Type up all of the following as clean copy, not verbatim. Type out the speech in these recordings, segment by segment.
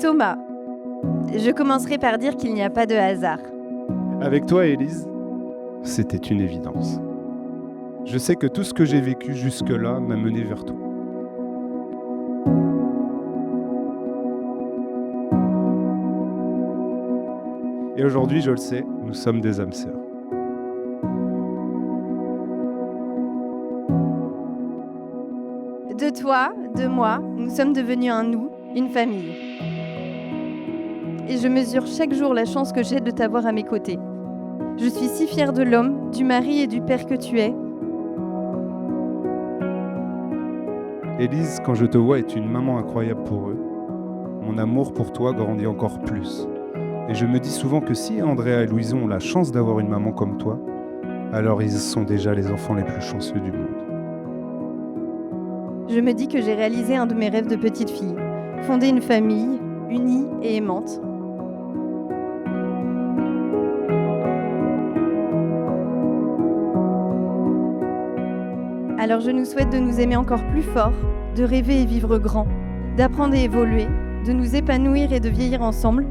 Thomas. Je commencerai par dire qu'il n'y a pas de hasard. Avec toi, Élise, c'était une évidence. Je sais que tout ce que j'ai vécu jusque-là m'a mené vers toi. Et aujourd'hui, je le sais, nous sommes des âmes sœurs. De toi, de moi, nous sommes devenus un nous, une famille. Et je mesure chaque jour la chance que j'ai de t'avoir à mes côtés. Je suis si fière de l'homme, du mari et du père que tu es. Élise, quand je te vois, est une maman incroyable pour eux. Mon amour pour toi grandit encore plus. Et je me dis souvent que si Andrea et Louison ont la chance d'avoir une maman comme toi, alors ils sont déjà les enfants les plus chanceux du monde. Je me dis que j'ai réalisé un de mes rêves de petite fille, fonder une famille unie et aimante. Alors je nous souhaite de nous aimer encore plus fort, de rêver et vivre grand, d'apprendre et évoluer, de nous épanouir et de vieillir ensemble,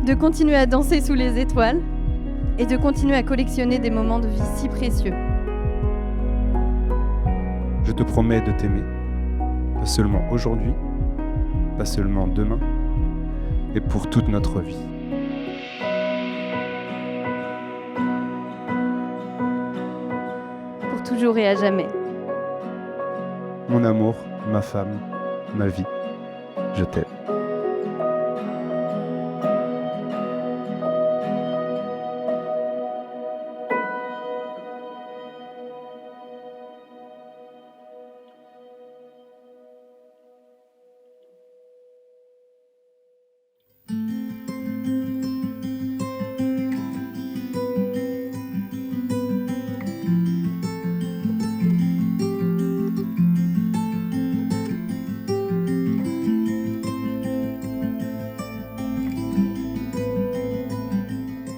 de continuer à danser sous les étoiles et de continuer à collectionner des moments de vie si précieux. Je te promets de t'aimer, pas seulement aujourd'hui, pas seulement demain, et pour toute notre vie. Pour toujours et à jamais. Mon amour, ma femme, ma vie, je t'aime.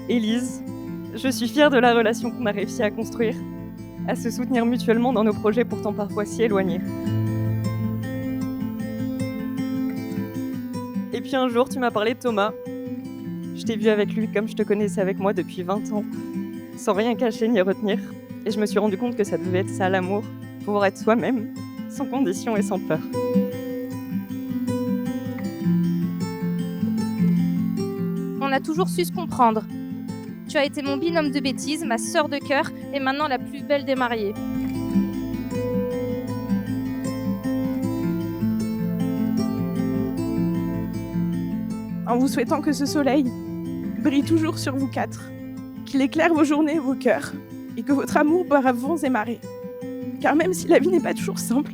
Élise, je suis fière de la relation qu'on a réussi à construire, à se soutenir mutuellement dans nos projets pourtant parfois si éloignés. Et puis un jour, tu m'as parlé de Thomas. Je t'ai vu avec lui comme je te connaissais avec moi depuis 20 ans, sans rien cacher ni retenir. Et je me suis rendu compte que ça devait être ça l'amour, pouvoir être soi-même, sans condition et sans peur. On a toujours su se comprendre. Tu as été mon binôme de bêtises, ma sœur de cœur et maintenant la plus belle des mariées. En vous souhaitant que ce soleil brille toujours sur vous quatre, qu'il éclaire vos journées et vos cœurs, et que votre amour boive à vents et marées. Car même si la vie n'est pas toujours simple,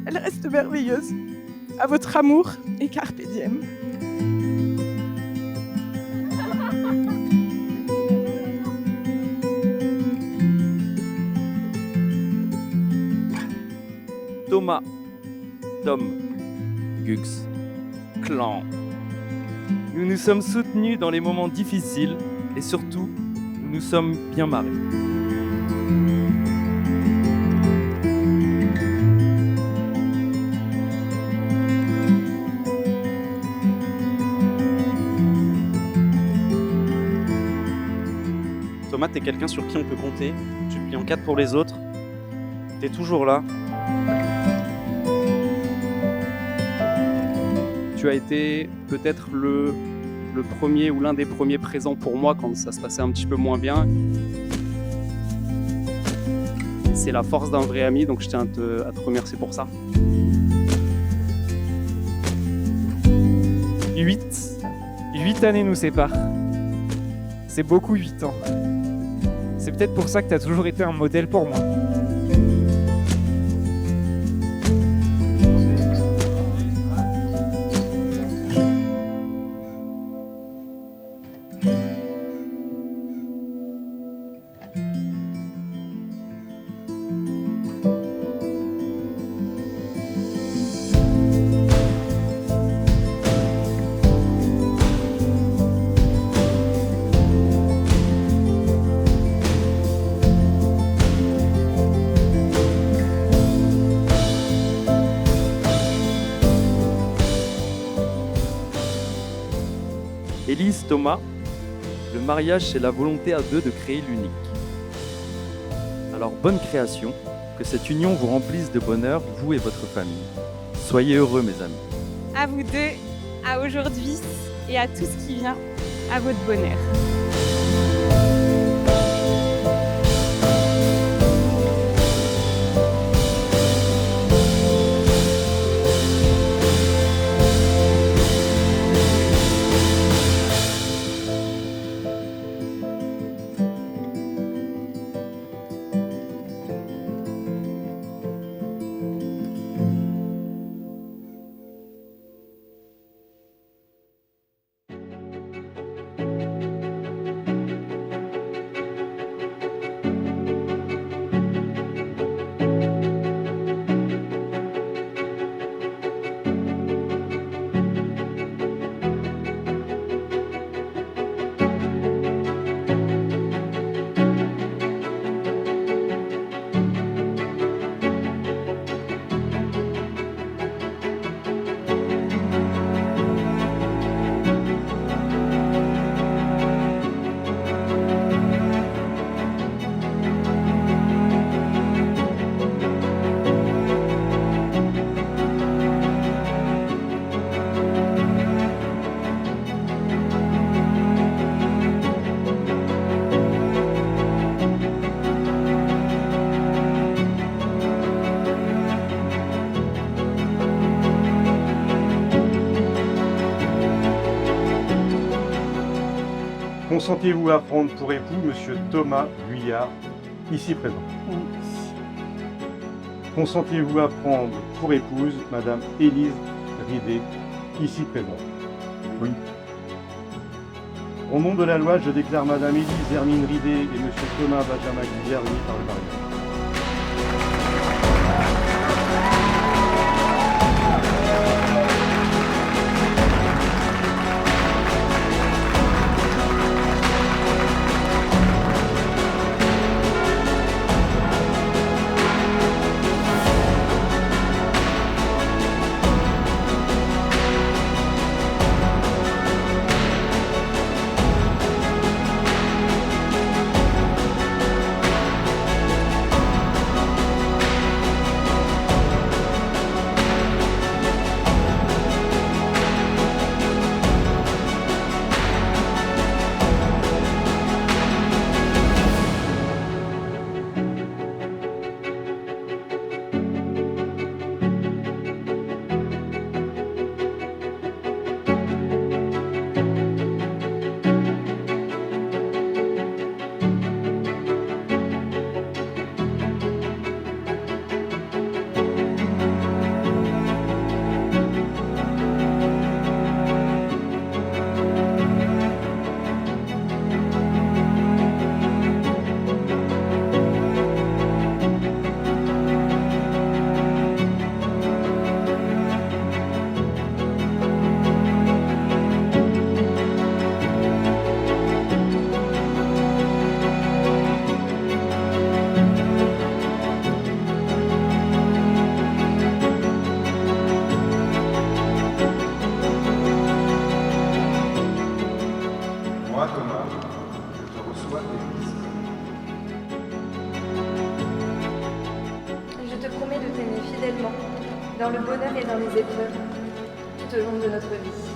elle reste merveilleuse. À votre amour et carpe diem. Thomas, Tom, Gux, Clan. Nous nous sommes soutenus dans les moments difficiles et surtout, nous nous sommes bien marrés. Thomas, t'es quelqu'un sur qui on peut compter. Tu te plies en quatre pour les autres. T'es toujours là. Tu as été peut-être le premier ou l'un des premiers présents pour moi quand ça se passait un petit peu moins bien. C'est la force d'un vrai ami, donc je tiens à te remercier pour ça. 8 années nous séparent. C'est beaucoup 8 ans. C'est peut-être pour ça que tu as toujours été un modèle pour moi. Élise, Thomas, le mariage, c'est la volonté à deux de créer l'unique. Alors bonne création, que cette union vous remplisse de bonheur, vous et votre famille. Soyez heureux, mes amis. À vous deux, à aujourd'hui et à tout ce qui vient, à votre bonheur. Consentez-vous à prendre pour époux Monsieur Thomas Guyard, ici présent? Consentez-vous à prendre pour épouse Madame Élise Ridet, ici présente? Oui. Au nom de la loi, je déclare Madame Élise Hermine Ridet et Monsieur Thomas Benjamin Guyard unis par le mariage. Moi, Thomas, je te reçois Élise. Je te promets de t'aimer fidèlement, dans le bonheur et dans les épreuves, tout au long de notre vie.